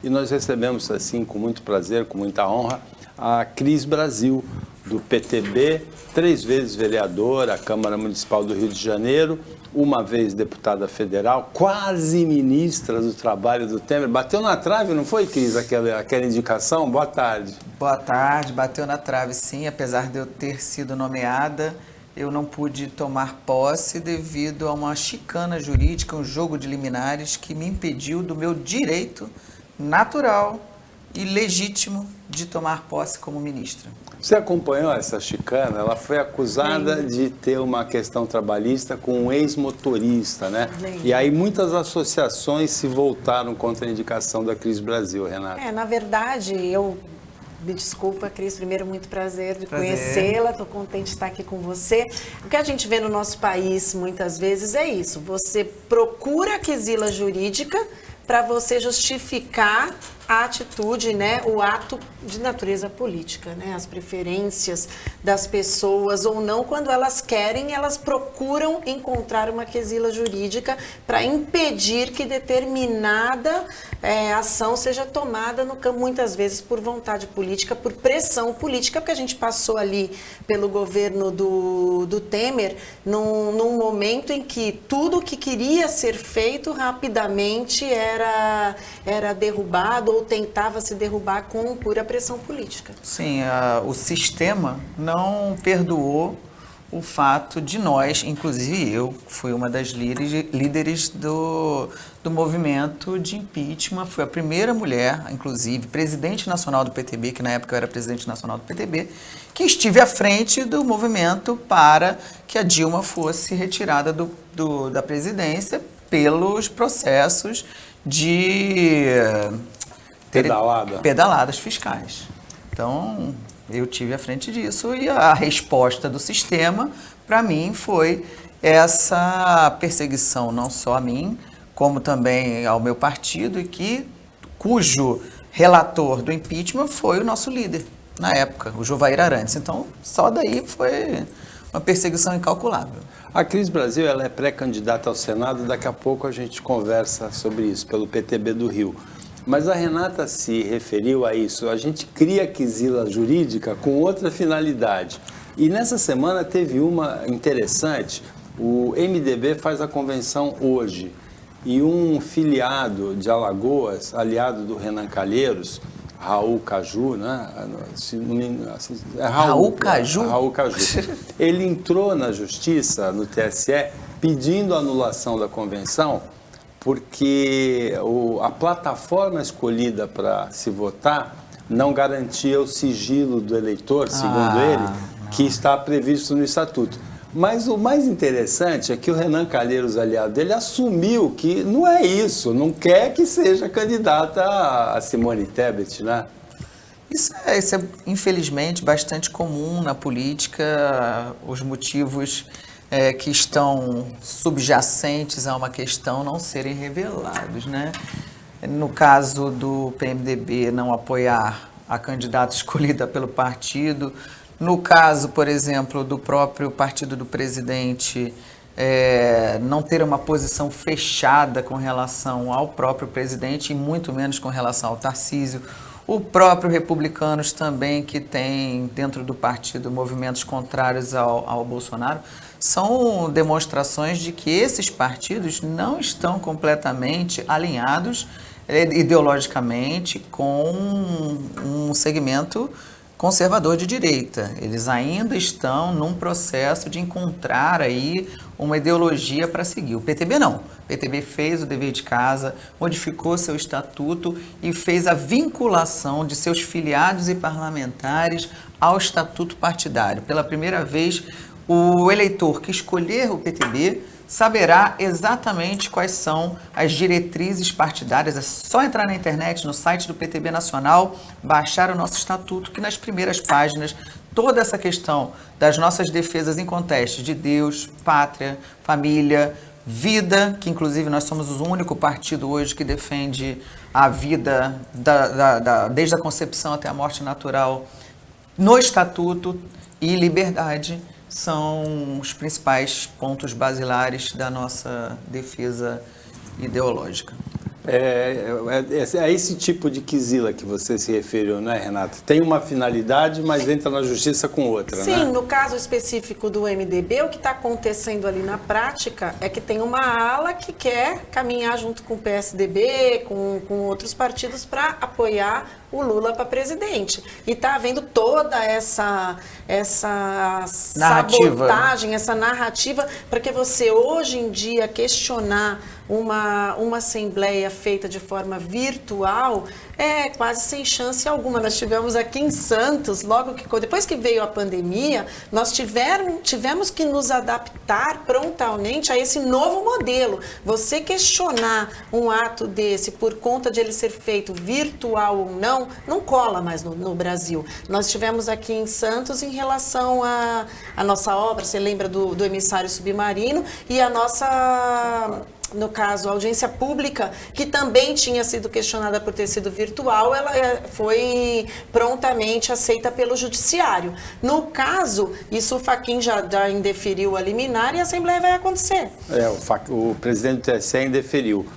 E nós recebemos, assim, com muito prazer, com muita honra, a Cris Brasil, do PTB, 3 vezes vereadora à Câmara Municipal do Rio de Janeiro, uma vez deputada federal, quase ministra do Trabalho do Temer. Bateu na trave, não foi, Cris, aquela indicação? Boa tarde. Boa tarde, bateu na trave sim, apesar de eu ter sido nomeada, eu não pude tomar posse devido a uma chicana jurídica, um jogo de liminares que me impediu do meu direito natural e legítimo de tomar posse como ministra. Você acompanhou essa chicana? Ela foi acusada de ter uma questão trabalhista com um ex-motorista, né? E aí muitas associações se voltaram contra a indicação da Cris Brasil, Renata. Na verdade, me desculpa, Cris, primeiro, muito prazer de conhecê-la, estou contente de estar aqui com você. O que a gente vê no nosso país, muitas vezes, é isso. Você procura a quesila jurídica para você justificar a atitude, né, o ato de natureza política, né, as preferências das pessoas ou não, quando elas querem, elas procuram encontrar uma quesila jurídica para impedir que determinada ação seja tomada, muitas vezes por vontade política, por pressão política, porque a gente passou ali pelo governo do Temer num momento em que tudo que queria ser feito rapidamente era derrubado ou tentava se derrubar com pura pressão política. Sim, o sistema não perdoou o fato de nós, inclusive eu, fui uma das líderes do movimento de impeachment, fui a primeira mulher, inclusive, presidente nacional do PTB, que na época eu era presidente nacional do PTB, que estive à frente do movimento para que a Dilma fosse retirada da presidência pelos processos de pedaladas fiscais. Então, eu tive à frente disso e a resposta do sistema, para mim, foi essa perseguição, não só a mim, como também ao meu partido, cujo relator do impeachment foi o nosso líder, na época, o Jovair Arantes. Então, só daí foi uma perseguição incalculável. A Cris Brasil, ela é pré-candidata ao Senado, daqui a pouco a gente conversa sobre isso, pelo PTB do Rio. Mas a Renata se referiu a isso, a gente cria quesila jurídica com outra finalidade. E nessa semana teve uma interessante, o MDB faz a convenção hoje, e um filiado de Alagoas, aliado do Renan Calheiros, Raul Caju, né? Raul Caju? Raul Caju. Ele entrou na justiça, no TSE, pedindo a anulação da convenção, porque a plataforma escolhida para se votar não garantia o sigilo do eleitor, segundo ele, que está previsto no Estatuto. Mas o mais interessante é que o Renan Calheiros, aliado dele, assumiu que não é isso, não quer que seja candidata a Simone Tebet, né? Isso é, infelizmente, bastante comum na política, os motivos que estão subjacentes a uma questão não serem revelados, né? No caso do PMDB não apoiar a candidata escolhida pelo partido, no caso, por exemplo, do próprio partido do presidente não ter uma posição fechada com relação ao próprio presidente e muito menos com relação ao Tarcísio, o próprio Republicanos também, que tem dentro do partido movimentos contrários ao Bolsonaro, são demonstrações de que esses partidos não estão completamente alinhados ideologicamente com um segmento conservador de direita. Eles ainda estão num processo de encontrar aí uma ideologia para seguir. O PTB não. O PTB fez o dever de casa, modificou seu estatuto e fez a vinculação de seus filiados e parlamentares ao estatuto partidário. Pela primeira vez, o eleitor que escolher o PTB saberá exatamente quais são as diretrizes partidárias. É só entrar na internet, no site do PTB Nacional, baixar o nosso estatuto, que nas primeiras páginas, toda essa questão das nossas defesas incontestes de Deus, pátria, família, vida, que inclusive nós somos o único partido hoje que defende a vida desde a concepção até a morte natural no estatuto, e liberdade, são os principais pontos basilares da nossa defesa ideológica. É esse tipo de quizila que você se referiu, não é, Renata? Tem uma finalidade, mas entra na justiça com outra, né? Sim, no caso específico do MDB, o que está acontecendo ali na prática é que tem uma ala que quer caminhar junto com o PSDB, com outros partidos para apoiar o Lula para presidente. E está havendo toda essa sabotagem, essa narrativa, para que você hoje em dia questionar uma assembleia feita de forma virtual é quase sem chance alguma. Nós tivemos aqui em Santos, depois que veio a pandemia, nós tivemos que nos adaptar prontamente a esse novo modelo. Você questionar um ato desse por conta de ele ser feito virtual ou não cola mais no Brasil. Nós tivemos aqui em Santos em relação à nossa obra, você lembra do emissário submarino, e a nossa... No caso, a audiência pública, que também tinha sido questionada por ter sido virtual, ela foi prontamente aceita pelo judiciário. No caso, isso o Fachin já indeferiu a liminar e a Assembleia vai acontecer. O presidente do TSE indeferiu.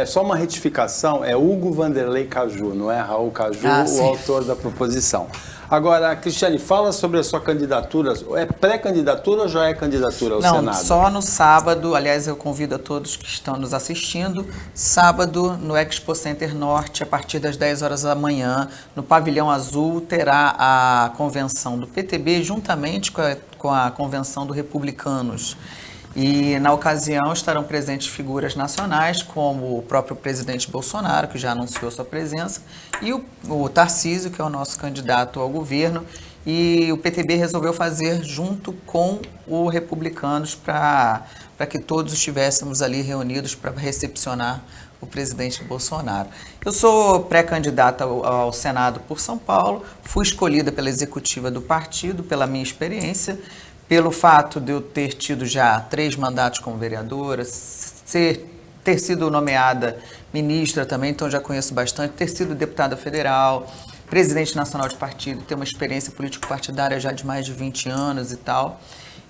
Só uma retificação, é Hugo Vanderlei Caju, não é Raul Caju, o autor da proposição. Agora, Cristiane, fala sobre a sua candidatura. É pré-candidatura ou já é candidatura ao Senado? Não, só no sábado. Aliás, eu convido a todos que estão nos assistindo. Sábado, no Expo Center Norte, a partir das 10 horas da manhã, no Pavilhão Azul, terá a convenção do PTB, juntamente com a convenção do Republicanos. E, na ocasião, estarão presentes figuras nacionais, como o próprio presidente Bolsonaro, que já anunciou sua presença, e o Tarcísio, que é o nosso candidato ao governo. E o PTB resolveu fazer junto com o Republicanos para que todos estivéssemos ali reunidos para recepcionar o presidente Bolsonaro. Eu sou pré-candidata ao Senado por São Paulo, fui escolhida pela executiva do partido, pela minha experiência, pelo fato de eu ter tido já 3 mandatos como vereadora, ter sido nomeada ministra também, então já conheço bastante, ter sido deputada federal, presidente nacional de partido, ter uma experiência político-partidária já de mais de 20 anos e tal,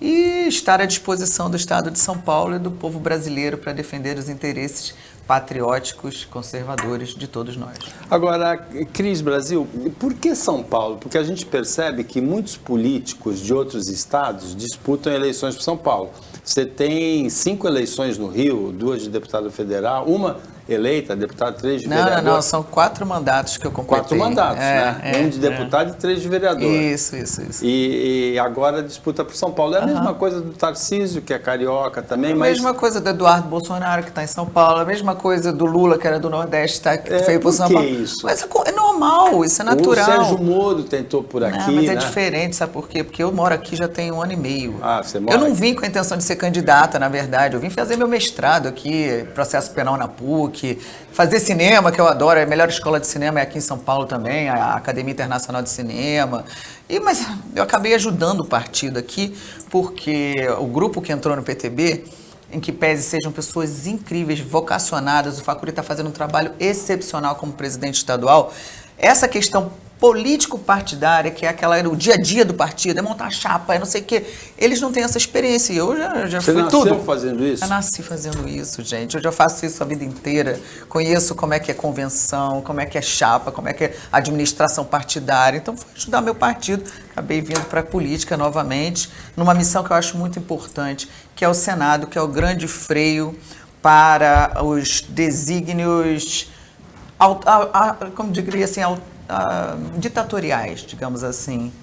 e estar à disposição do Estado de São Paulo e do povo brasileiro para defender os interesses patrióticos, conservadores de todos nós. Agora, Cris Brasil, por que São Paulo? Porque a gente percebe que muitos políticos de outros estados disputam eleições para São Paulo. Você tem 5 eleições no Rio, 2 de deputado federal, uma eleita, deputado, 3 de vereador. Não, são 4 mandatos que eu completei. 4 mandatos, né? 1 de deputado e 3 de vereador. Isso. E agora disputa por São Paulo. É a mesma coisa do Tarcísio, que é carioca também, mas... A mesma coisa do Eduardo Bolsonaro, que está em São Paulo, a mesma coisa do Lula, que era do Nordeste, que veio por São Paulo. Isso? Mas é normal, isso é natural. O Sérgio Moro tentou por aqui, mas né? é diferente, sabe por quê? Porque eu moro aqui já tem 1 ano e meio. Você mora Eu não aqui. vim com a intenção de ser candidata, na verdade. Eu vim fazer meu mestrado aqui, processo penal na PUC, fazer cinema, que eu adoro. A melhor escola de cinema é aqui em São Paulo também, a Academia Internacional de Cinema. Mas eu acabei ajudando o partido aqui, porque o grupo que entrou no PTB, em que pese sejam pessoas incríveis, vocacionadas, o Facuri está fazendo um trabalho excepcional como presidente estadual. Essa questão político-partidária, que é o dia a dia do partido, é montar chapa, é não sei o quê. Eles não têm essa experiência. E eu já fui tudo. Você nasceu fazendo isso? Eu nasci fazendo isso, gente. Eu já faço isso a vida inteira. Conheço como é que é convenção, como é que é chapa, como é que é administração partidária. Então, fui ajudar meu partido. Acabei vindo para a política novamente, numa missão que eu acho muito importante, que é o Senado, que é o grande freio para os desígnios, como diria assim, ditatoriais, digamos assim,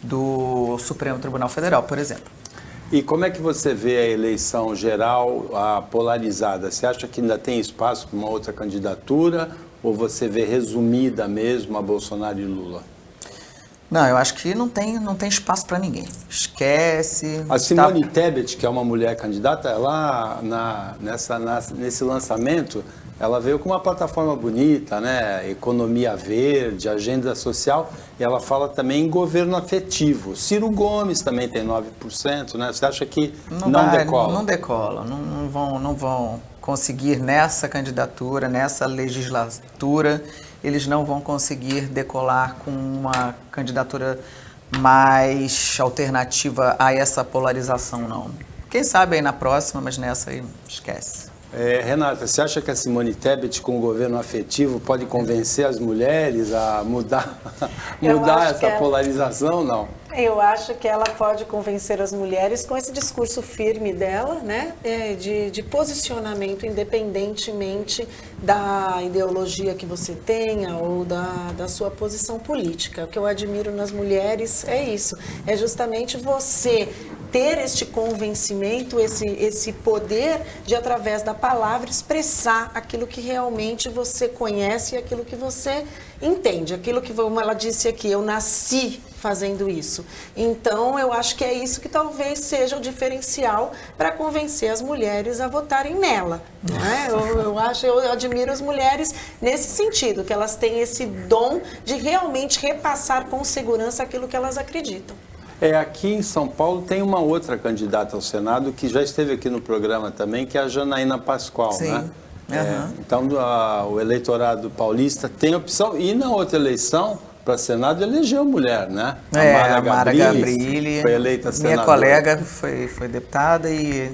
do Supremo Tribunal Federal, por exemplo. E como é que você vê a eleição geral polarizada? Você acha que ainda tem espaço para uma outra candidatura ou você vê resumida mesmo a Bolsonaro e Lula? Não, eu acho que não tem espaço para ninguém. Esquece. A Simone Tebet, que é uma mulher candidata, ela nesse lançamento, ela veio com uma plataforma bonita, né? Economia verde, agenda social, e ela fala também em governo afetivo. Ciro Gomes também tem 9%, né? Você acha que não decola? Não decola, não vão conseguir nessa candidatura, nessa legislatura, eles não vão conseguir decolar com uma candidatura mais alternativa a essa polarização, não. Quem sabe aí na próxima, mas nessa aí esquece. Renata, você acha que a Simone Tebet, com o governo afetivo, pode convencer as mulheres a mudar essa polarização? Não. Eu acho que ela pode convencer as mulheres com esse discurso firme dela, né, de posicionamento, independentemente da ideologia que você tenha ou da sua posição política. O que eu admiro nas mulheres é isso, é justamente você ter este convencimento, esse poder de, através da palavra, expressar aquilo que realmente você conhece e aquilo que você entende. Aquilo que, como ela disse aqui, eu nasci fazendo isso. Então, eu acho que é isso que talvez seja o diferencial para convencer as mulheres a votarem nela. Né? Eu admiro as mulheres nesse sentido, que elas têm esse dom de realmente repassar com segurança aquilo que elas acreditam. Aqui em São Paulo tem uma outra candidata ao Senado que já esteve aqui no programa também, que é a Janaína Pascoal, sim, né? Então, o eleitorado paulista tem opção. E na outra eleição, para Senado, elegeu mulher, né? A Mara Gabrilli foi eleita senadora. Minha colega foi deputada e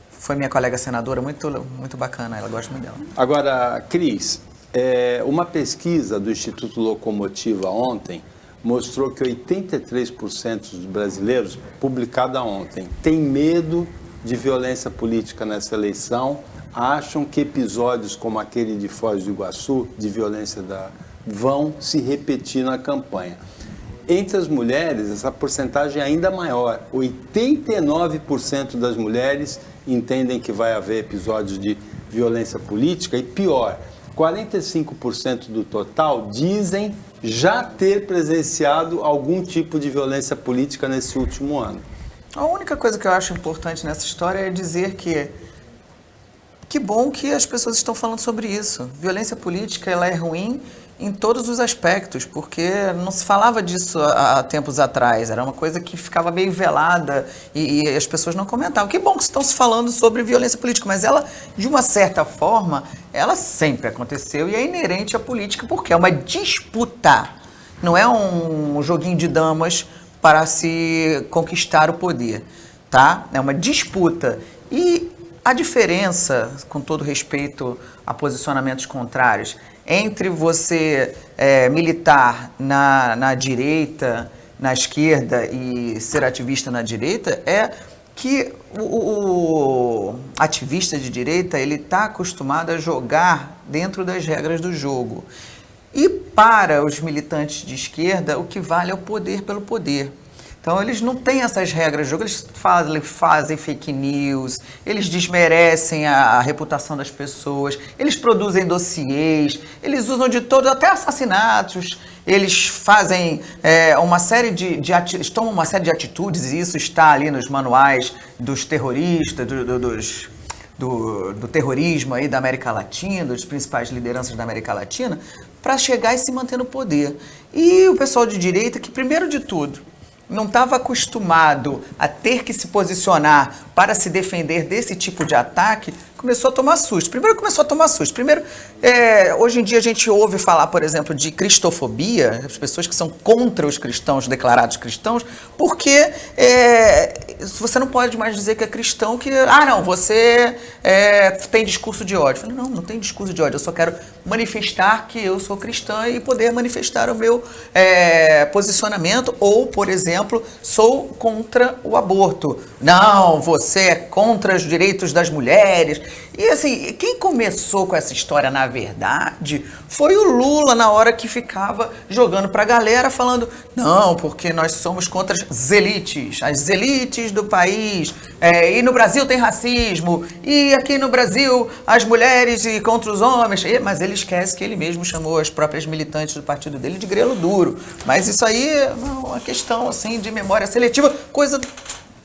foi minha colega senadora, muito bacana, ela gosta muito dela. Agora, Cris, uma pesquisa do Instituto Locomotiva ontem mostrou que 83% dos brasileiros, publicada ontem, tem medo de violência política nessa eleição, acham que episódios como aquele de Foz do Iguaçu, de violência vão se repetir na campanha. Entre as mulheres, essa porcentagem é ainda maior. 89% das mulheres entendem que vai haver episódios de violência política e, pior, 45% do total dizem já ter presenciado algum tipo de violência política nesse último ano. A única coisa que eu acho importante nessa história é dizer que bom que as pessoas estão falando sobre isso. Violência política, ela é ruim em todos os aspectos, porque não se falava disso há tempos atrás, era uma coisa que ficava meio velada e as pessoas não comentavam. Que bom que estão se falando sobre violência política, mas ela, de uma certa forma, ela sempre aconteceu e é inerente à política, porque é uma disputa, não é um joguinho de damas para se conquistar o poder, tá? É uma disputa. E a diferença, com todo respeito a posicionamentos contrários, entre você militar na direita, na esquerda e ser ativista na direita é que o ativista de direita ele está acostumado a jogar dentro das regras do jogo. E para os militantes de esquerda, o que vale é o poder pelo poder. Então, eles não têm essas regras de jogo, eles fazem fake news, eles desmerecem a reputação das pessoas, eles produzem dossiês, eles usam de todo, até assassinatos, eles fazem uma série eles tomam uma série de atitudes, e isso está ali nos manuais dos terroristas, do terrorismo aí da América Latina, das principais lideranças da América Latina, para chegar e se manter no poder. E o pessoal de direita, que primeiro de tudo, não estava acostumado a ter que se posicionar para se defender desse tipo de ataque, começou a tomar susto. Primeiro começou a tomar susto. Primeiro, hoje em dia a gente ouve falar, por exemplo, de cristofobia, as pessoas que são contra os cristãos, declarados cristãos, porque você não pode mais dizer que é cristão que, não, você tem discurso de ódio. Eu falei, não tem discurso de ódio, eu só quero manifestar que eu sou cristã e poder manifestar o meu posicionamento, ou, por exemplo, sou contra o aborto. Não, você é contra os direitos das mulheres. E assim, quem começou com essa história, na verdade, foi o Lula, na hora que ficava jogando pra galera, falando, não, porque nós somos contra as elites do país, e no Brasil tem racismo, e aqui no Brasil as mulheres e contra os homens, mas ele esquece que ele mesmo chamou as próprias militantes do partido dele de grelo duro. Mas isso aí é uma questão assim, de memória seletiva, coisa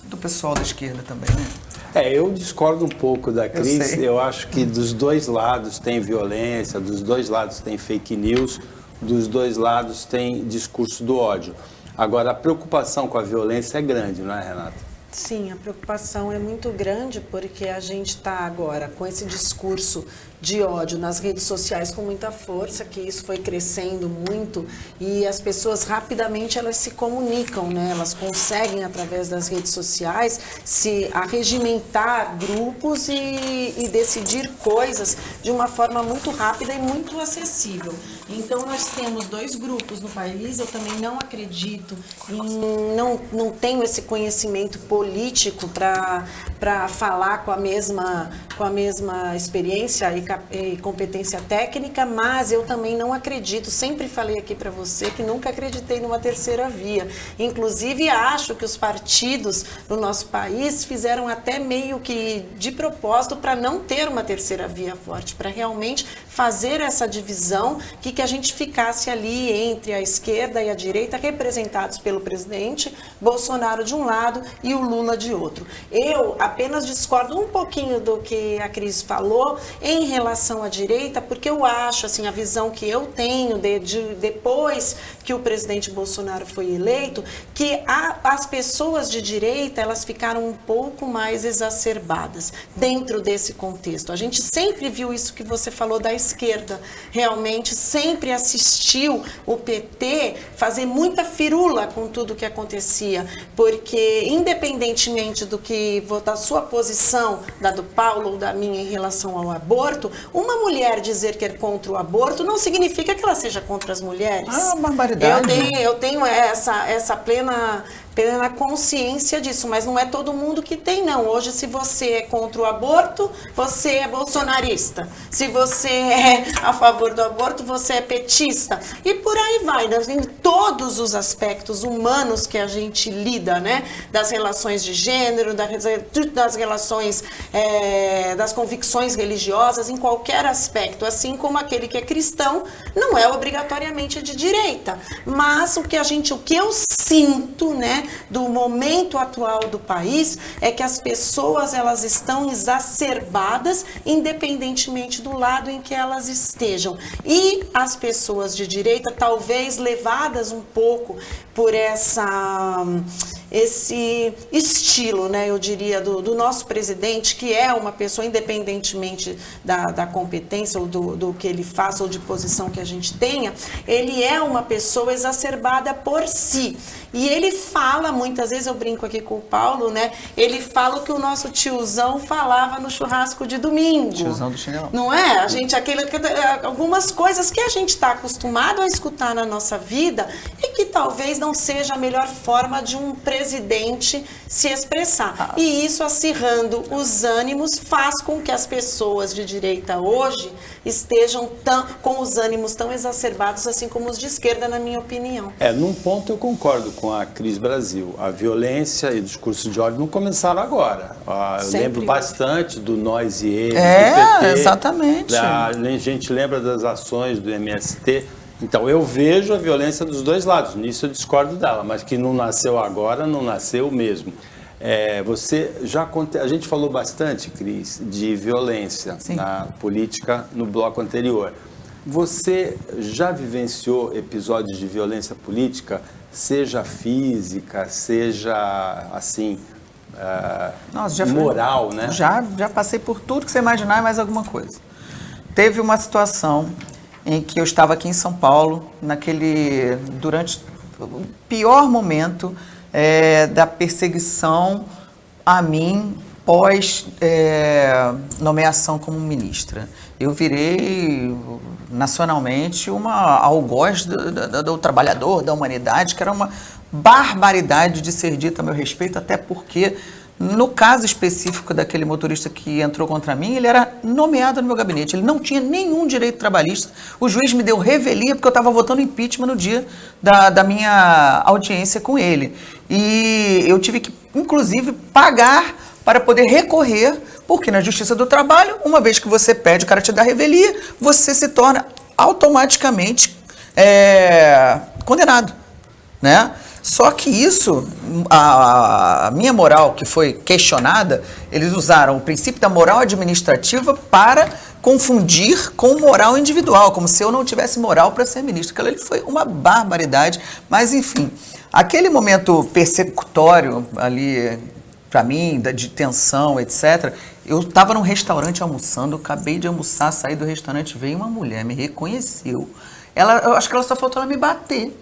do pessoal da esquerda também, né? Eu discordo um pouco da Cris. Eu acho que dos dois lados tem violência, dos dois lados tem fake news, dos dois lados tem discurso do ódio. Agora, a preocupação com a violência é grande, não é, Renata? Sim, a preocupação é muito grande porque a gente está agora com esse discurso de ódio nas redes sociais com muita força, que isso foi crescendo muito e as pessoas rapidamente elas se comunicam, né? Elas conseguem através das redes sociais se arregimentar grupos e decidir coisas de uma forma muito rápida e muito acessível. Então nós temos 2 grupos no país, eu também não acredito não tenho esse conhecimento político para falar com a mesma experiência e competência técnica, mas eu também não acredito, sempre falei aqui para você que nunca acreditei numa terceira via. Inclusive acho que os partidos do nosso país fizeram até meio que de propósito para não ter uma terceira via forte, para realmente fazer essa divisão, que a gente ficasse ali entre a esquerda e a direita, representados pelo presidente Bolsonaro de um lado e o Lula de outro. Eu apenas discordo um pouquinho do que a Cris falou em relação à direita, porque eu acho, assim, a visão que eu tenho depois que o presidente Bolsonaro foi eleito, que as pessoas de direita, elas ficaram um pouco mais exacerbadas dentro desse contexto. A gente sempre viu isso que você falou da esquerda, realmente sempre assistiu o PT fazer muita firula com tudo que acontecia, porque independentemente da sua posição, da do Paulo ou da minha em relação ao aborto, uma mulher dizer que é contra o aborto não significa que ela seja contra as mulheres. Ah, barbaridade. Eu tenho essa plena consciência disso, mas não é todo mundo que tem, não. Hoje, se você é contra o aborto, você é bolsonarista. Se você é a favor do aborto, você é petista. E por aí vai, né? Em todos os aspectos humanos que a gente lida, né? Das relações de gênero, das relações, das convicções religiosas, em qualquer aspecto. Assim como aquele que é cristão, não é obrigatoriamente de direita. Mas o que eu sinto, né? Do momento atual do país é que as pessoas elas estão exacerbadas independentemente do lado em que elas estejam, e as pessoas de direita talvez levadas um pouco por esse estilo, né, eu diria, do nosso presidente, que é uma pessoa, independentemente da competência ou do que ele faça ou de posição que a gente tenha, ele é uma pessoa exacerbada por si. E ele fala, muitas vezes eu brinco aqui com o Paulo, né? Ele fala o que o nosso tiozão falava no churrasco de domingo. Tiozão do chinelo. Não é? Algumas coisas que a gente está acostumado a escutar na nossa vida e que talvez não seja a melhor forma de um presidente se expressar. E isso, acirrando os ânimos, faz com que as pessoas de direita hoje estejam com os ânimos tão exacerbados assim como os de esquerda, na minha opinião. Num ponto eu concordo com a Cris Brasil. A violência e o discurso de ódio não começaram agora. Eu lembro bastante do nós e eles, do PT. Exatamente. A gente lembra das ações do MST. Então, eu vejo a violência dos dois lados. Nisso eu discordo dela, mas que não nasceu agora, não nasceu mesmo. A gente falou bastante, Cris, de violência na política no bloco anterior. Você já vivenciou episódios de violência política, seja física, seja, assim, moral, né? Já passei por tudo que você imaginar e mais alguma coisa. Teve uma situação em que eu estava aqui em São Paulo, durante o pior momento da perseguição a mim pós nomeação como ministra. Eu virei nacionalmente uma algoz do trabalhador, da humanidade, que era uma barbaridade de ser dita a meu respeito, até porque, no caso específico daquele motorista que entrou contra mim, ele era nomeado no meu gabinete, ele não tinha nenhum direito trabalhista. O juiz me deu revelia porque eu estava votando impeachment no dia da minha audiência com ele. E eu tive que, inclusive, pagar para poder recorrer, porque na Justiça do Trabalho, uma vez que você pede, o cara te dá revelia, você se torna automaticamente condenado, né? Só que isso, a minha moral que foi questionada, eles usaram o princípio da moral administrativa para confundir com moral individual, como se eu não tivesse moral para ser ministro. Aquilo ali foi uma barbaridade, mas enfim, aquele momento persecutório ali para mim, de tensão, etc. Eu estava num restaurante almoçando, acabei de almoçar, saí do restaurante, veio uma mulher, me reconheceu. Eu acho que ela só faltou ela me bater.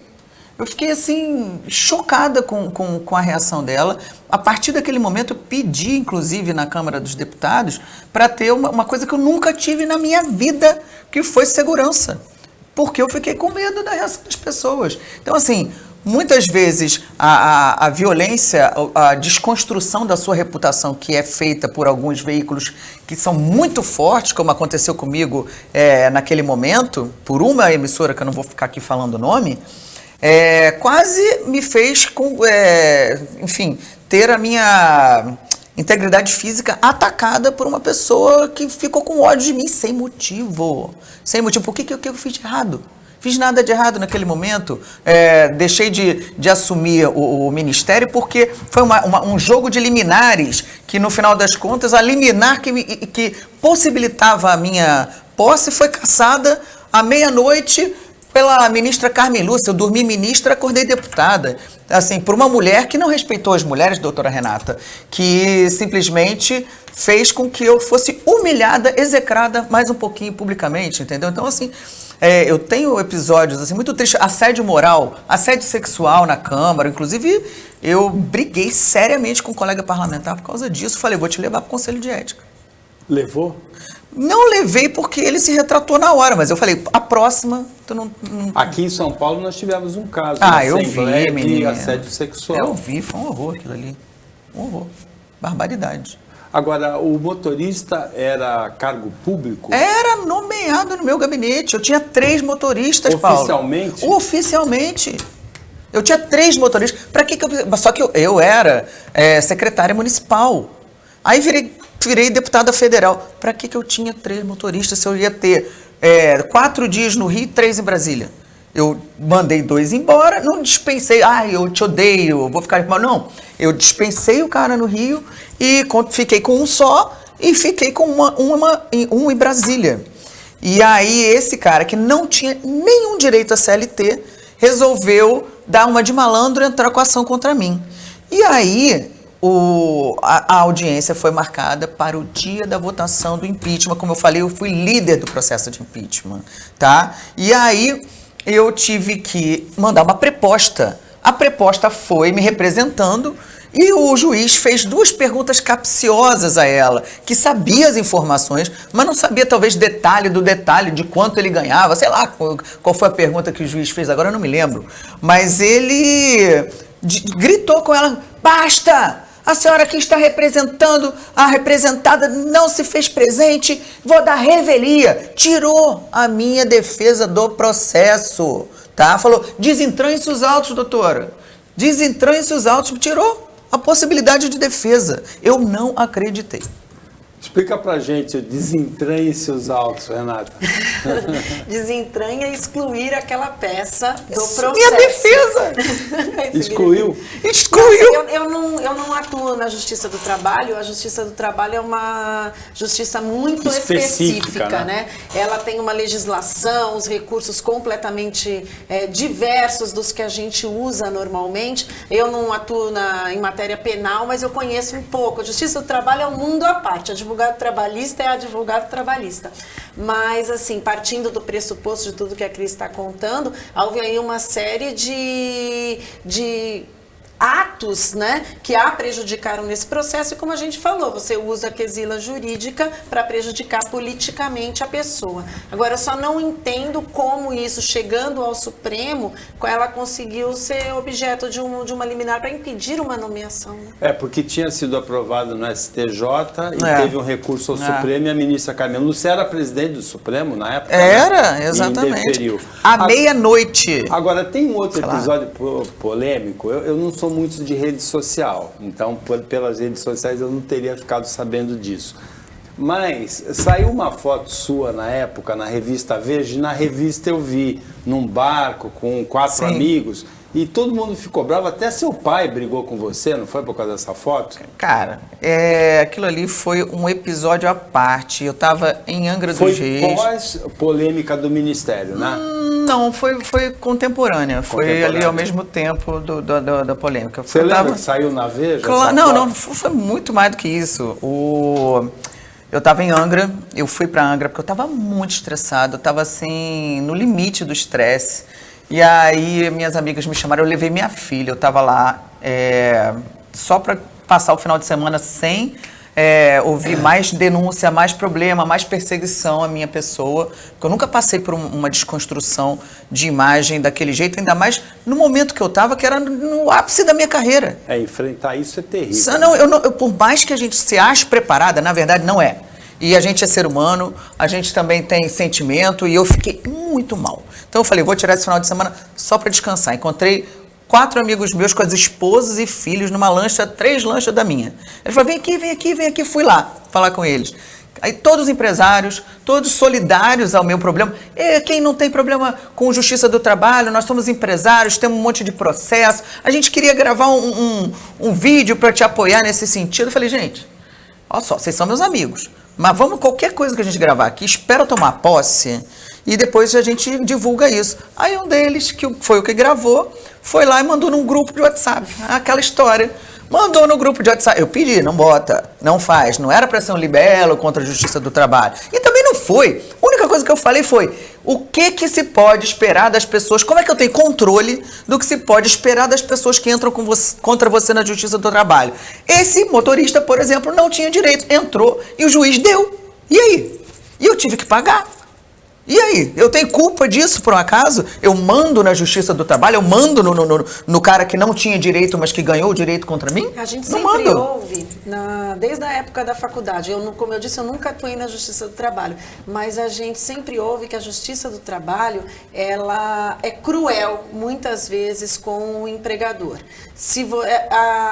Eu fiquei, assim, chocada com a reação dela. A partir daquele momento, eu pedi, inclusive, na Câmara dos Deputados, para ter uma coisa que eu nunca tive na minha vida, que foi segurança. Porque eu fiquei com medo da reação das pessoas. Então, assim, muitas vezes a violência, a desconstrução da sua reputação, que é feita por alguns veículos que são muito fortes, como aconteceu comigo naquele momento, por uma emissora, que eu não vou ficar aqui falando o nome, quase me fez, enfim, ter a minha integridade física atacada por uma pessoa que ficou com ódio de mim sem motivo. Sem motivo. Por que eu fiz de errado? Fiz nada de errado naquele momento. Deixei de assumir o ministério porque foi um jogo de liminares que, no final das contas, a liminar que possibilitava a minha posse foi cassada à meia-noite pela ministra Carmen Lúcia. Eu dormi ministra, acordei deputada. Assim, por uma mulher que não respeitou as mulheres, doutora Renata, que simplesmente fez com que eu fosse humilhada, execrada mais um pouquinho publicamente, entendeu? Então, assim, eu tenho episódios assim, muito tristes, assédio moral, assédio sexual na Câmara. Inclusive, eu briguei seriamente com um colega parlamentar por causa disso. Falei, vou te levar para o Conselho de Ética. Levou? Não levei porque ele se retratou na hora, mas eu falei, a próxima, tu não... Aqui em São Paulo nós tivemos um caso eu vi, de assédio sexual. Eu vi, foi um horror aquilo ali. Um horror. Barbaridade. Agora, o motorista era cargo público? Era nomeado no meu gabinete. Eu tinha 3 motoristas, Oficialmente? Paulo. Oficialmente. Eu tinha 3 motoristas. Para que eu... Só que eu era secretária municipal. Aí virei deputada federal. Para que eu tinha 3 motoristas se eu ia ter 4 dias no Rio e 3 em Brasília? Eu mandei 2 embora, não dispensei, eu te odeio, vou ficar mal. Não, eu dispensei o cara no Rio e fiquei com um só e fiquei com um em Brasília. E aí esse cara que não tinha nenhum direito a CLT resolveu dar uma de malandro e entrar com ação contra mim. E aí a audiência foi marcada para o dia da votação do impeachment. Como eu falei, eu fui líder do processo de impeachment, tá? E aí eu tive que mandar uma preposta. A preposta foi me representando e o juiz fez 2 perguntas capciosas a ela, que sabia as informações, mas não sabia talvez detalhe do detalhe de quanto ele ganhava. Sei lá qual foi a pergunta que o juiz fez, agora eu não me lembro. Mas ele gritou com ela, basta! A senhora que está representando, a representada não se fez presente, vou dar revelia. Tirou a minha defesa do processo, tá? Falou, desentranhe-se os autos, doutora. Desentranhe-se os autos, tirou a possibilidade de defesa. Eu não acreditei. Explica pra gente, desentranhe seus autos, Renata. Desentranha excluir aquela peça do processo. Minha defesa! Excluiu? Excluiu! Eu não atuo na Justiça do Trabalho. A Justiça do Trabalho é uma justiça muito específica, né? Ela tem uma legislação, os recursos completamente diversos dos que a gente usa normalmente. Eu não atuo em matéria penal, mas eu conheço um pouco. A Justiça do Trabalho é um mundo à parte. Advogado trabalhista é advogado trabalhista. Mas, assim, partindo do pressuposto de tudo que a Cris está contando, houve aí uma série de atos, né, que a prejudicaram nesse processo, e como a gente falou, você usa a quesila jurídica para prejudicar politicamente a pessoa. Agora, eu só não entendo como isso, chegando ao Supremo, ela conseguiu ser objeto de uma liminar para impedir uma nomeação. Né? Porque tinha sido aprovado no STJ e teve um recurso ao Supremo, e a ministra Carmen Lúcia era presidente do Supremo na época. Era, exatamente. À meia-noite. Agora, tem um outro episódio polêmico. Eu não sou muito de rede social, então pelas redes sociais eu não teria ficado sabendo disso. Mas saiu uma foto sua na época na revista Veja, e na revista eu vi num barco com 4 amigos, e todo mundo ficou bravo, até seu pai brigou com você, não foi por causa dessa foto? Cara, aquilo ali foi um episódio à parte. Eu estava em Angra dos Reis. Foi pós-polêmica do Ministério, né? Não, foi contemporânea. Foi ali ao mesmo tempo da polêmica. Você lembra que saiu na Veja? Não, foi muito mais do que isso. Eu estava em Angra, eu fui para Angra porque eu estava muito estressado, eu estava assim, no limite do estresse. E aí minhas amigas me chamaram, eu levei minha filha, eu estava lá só para passar o final de semana sem ouvir mais denúncia, mais problema, mais perseguição à minha pessoa, porque eu nunca passei por uma desconstrução de imagem daquele jeito, ainda mais no momento que eu estava, que era no ápice da minha carreira. Enfrentar isso é terrível. Não, por mais que a gente se ache preparada, na verdade não é. E a gente é ser humano, a gente também tem sentimento, e eu fiquei muito mal. Então eu falei, vou tirar esse final de semana só para descansar. Encontrei 4 amigos meus com as esposas e filhos numa lancha, 3 lanchas da minha. Eles falaram, vem aqui, fui lá falar com eles. Aí todos os empresários, todos solidários ao meu problema. Quem não tem problema com justiça do trabalho, nós somos empresários, temos um monte de processo. A gente queria gravar um vídeo para te apoiar nesse sentido. Eu falei, gente, olha só, vocês são meus amigos. Mas vamos, qualquer coisa que a gente gravar aqui, espera eu tomar posse e depois a gente divulga isso. Aí um deles, que foi o que gravou, foi lá e mandou num grupo de WhatsApp. Aquela história. Mandou no grupo de WhatsApp. Eu pedi, não bota, não faz. Não era para ser um libelo contra a justiça do trabalho. E também não foi. A única coisa que eu falei foi, o que se pode esperar das pessoas? Como é que eu tenho controle do que se pode esperar das pessoas que entram contra você na justiça do trabalho? Esse motorista, por exemplo, não tinha direito. Entrou e o juiz deu. E aí? E eu tive que pagar. E aí? Eu tenho culpa disso, por um acaso? Eu mando na justiça do trabalho? Eu mando no cara que não tinha direito, mas que ganhou o direito contra mim? A gente não sempre mando. ouve, desde a época da faculdade, como eu disse, eu nunca atuei na justiça do trabalho, mas a gente sempre ouve que a justiça do trabalho, ela é cruel, muitas vezes, com o empregador.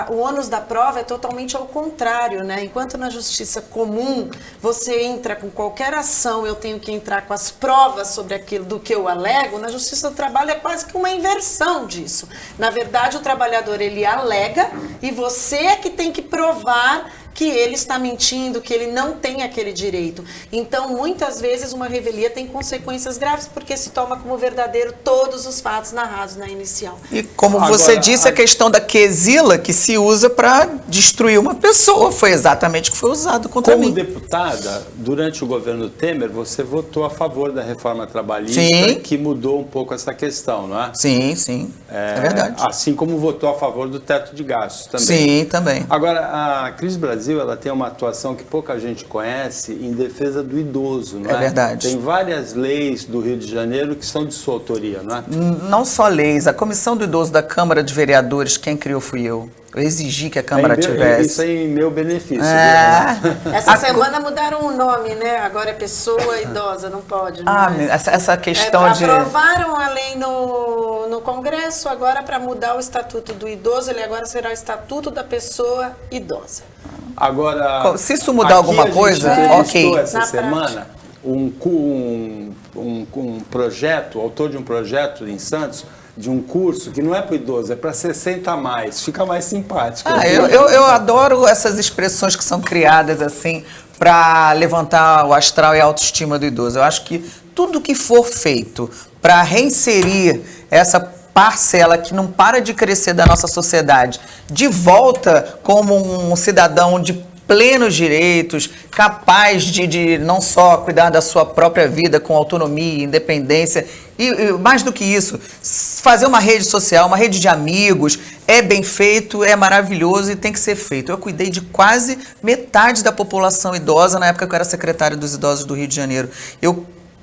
O ônus da prova é totalmente ao contrário, né? Enquanto na justiça comum, você entra com qualquer ação, eu tenho que entrar com as provas sobre aquilo do que eu alego, na justiça do trabalho é quase que uma inversão disso. Na verdade, o trabalhador, ele alega e você é que tem que provar que ele está mentindo, que ele não tem aquele direito. Então, muitas vezes, uma revelia tem consequências graves, porque se toma como verdadeiro todos os fatos narrados na inicial. E como você disse, a questão da quesila que se usa para destruir uma pessoa, foi exatamente o que foi usado contra mim. Como deputada, durante o governo Temer, você votou a favor da reforma trabalhista, sim, que mudou um pouco essa questão, não é? Sim, é verdade. Assim como votou a favor do teto de gastos também. Sim, também. Agora, a Cris Brasil, ela tem uma atuação que pouca gente conhece em defesa do idoso, não é? É verdade. Tem várias leis do Rio de Janeiro que são de sua autoria, não é? Não só leis, a Comissão do Idoso da Câmara de Vereadores, quem criou fui eu. Eu exigi que a Câmara tivesse. Isso é em meu benefício. Essa semana mudaram o nome, né? Agora é pessoa idosa, não pode. Essa questão de... Aprovaram a lei no Congresso agora para mudar o Estatuto do Idoso, ele agora será o Estatuto da Pessoa Idosa. Agora, se isso mudar alguma coisa, ok. Essa semana, um projeto, o autor de um projeto em Santos, de um curso que não é para o idoso, é para 60 a mais. Fica mais simpático. Eu adoro essas expressões que são criadas assim para levantar o astral e a autoestima do idoso. Eu acho que tudo que for feito para reinserir essa parcela que não para de crescer da nossa sociedade de volta como um cidadão de plenos direitos, capaz de não só cuidar da sua própria vida com autonomia, independência e mais do que isso, fazer uma rede social, uma rede de amigos, é bem feito, é maravilhoso e tem que ser feito. Eu cuidei de quase metade da população idosa na época que eu era secretário dos idosos do Rio de Janeiro.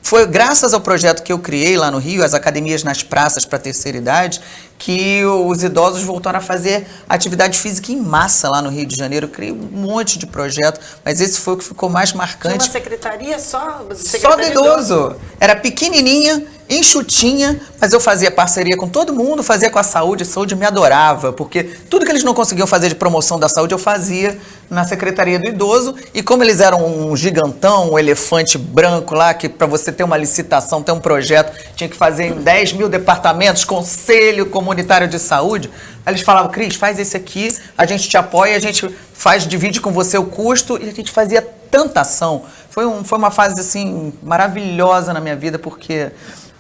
Foi graças ao projeto que eu criei lá no Rio, as academias nas praças para a terceira idade, que os idosos voltaram a fazer atividade física em massa lá no Rio de Janeiro. Eu criei um monte de projeto, mas esse foi o que ficou mais marcante. Tinha uma secretaria só do idoso. Era pequenininha, enxutinha, mas eu fazia parceria com todo mundo, fazia com a saúde me adorava, porque tudo que eles não conseguiam fazer de promoção da saúde eu fazia na Secretaria do Idoso, e como eles eram um gigantão, um elefante branco lá, que para você ter uma licitação, ter um projeto, tinha que fazer em 10 mil departamentos, Conselho Comunitário de Saúde, aí eles falavam, Cris, faz esse aqui, a gente te apoia, a gente divide com você o custo, e a gente fazia tanta ação. Foi uma fase assim maravilhosa na minha vida, porque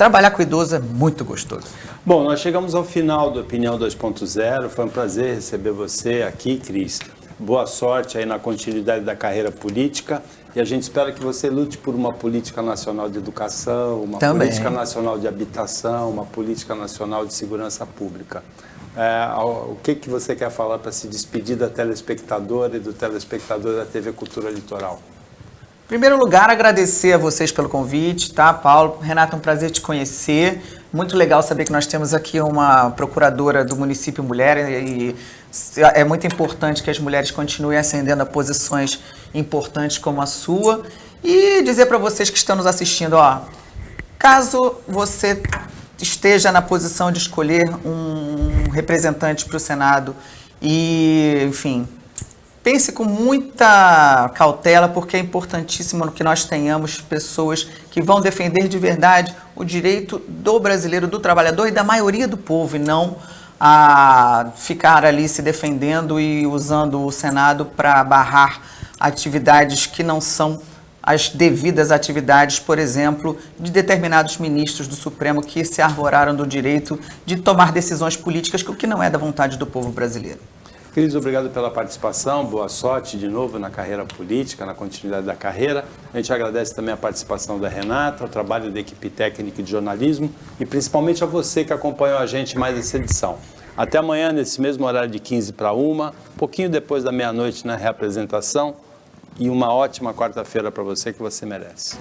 trabalhar com idoso é muito gostoso. Bom, nós chegamos ao final do Opinião 2.0. Foi um prazer receber você aqui, Cris. Boa sorte aí na continuidade da carreira política. E a gente espera que você lute por uma política nacional de educação, uma Também. política nacional de habitação, uma política nacional de segurança pública. O que você quer falar para se despedir da telespectadora e do telespectador da TV Cultura Litoral? Em primeiro lugar, agradecer a vocês pelo convite, tá, Paulo? Renata, um prazer te conhecer. Muito legal saber que nós temos aqui uma procuradora do município mulher e é muito importante que as mulheres continuem ascendendo a posições importantes como a sua. E dizer para vocês que estão nos assistindo, ó, caso você esteja na posição de escolher um representante para o Senado e, enfim, pense com muita cautela, porque é importantíssimo que nós tenhamos pessoas que vão defender de verdade o direito do brasileiro, do trabalhador e da maioria do povo, e não a ficar ali se defendendo e usando o Senado para barrar atividades que não são as devidas atividades, por exemplo, de determinados ministros do Supremo que se arvoraram do direito de tomar decisões políticas, o que não é da vontade do povo brasileiro. Cris, obrigado pela participação, boa sorte de novo na carreira política, na continuidade da carreira. A gente agradece também a participação da Renata, o trabalho da equipe técnica de jornalismo e principalmente a você que acompanhou a gente mais essa edição. Até amanhã, nesse mesmo horário de 12:45, um pouquinho depois da meia-noite na reapresentação, e uma ótima quarta-feira para você que você merece.